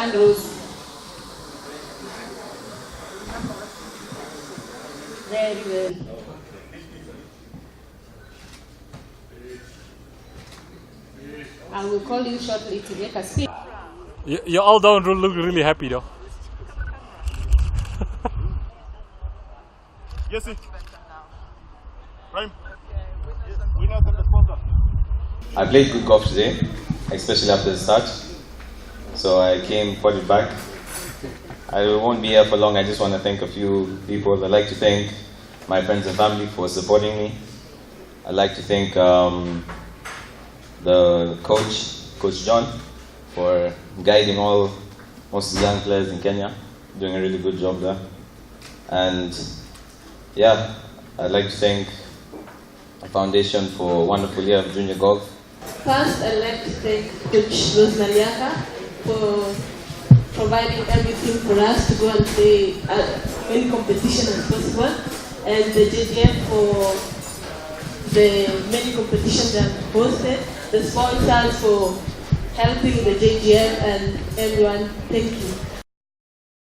Joanne Rose. Very well. I will call you shortly to make a speech. You all don't look really happy though. Yes, sir. Prime. Winners and the sponsor. I played good golf today, especially after the start. So I came, put it back. I won't be here for long. I just want to thank a few people. I'd like to thank my friends and family for supporting me. I'd like to thank the Coach John, for guiding most of the young players in Kenya, doing a really good job there. And yeah, I'd like to thank the foundation for a wonderful year of junior golf. First, I'd like to thank Coach Rose Mariaka for providing everything for us to go and play as many competition as possible, and the JGF for the many competitions they have hosted, the sponsors for helping the JGF, and everyone. Thank you.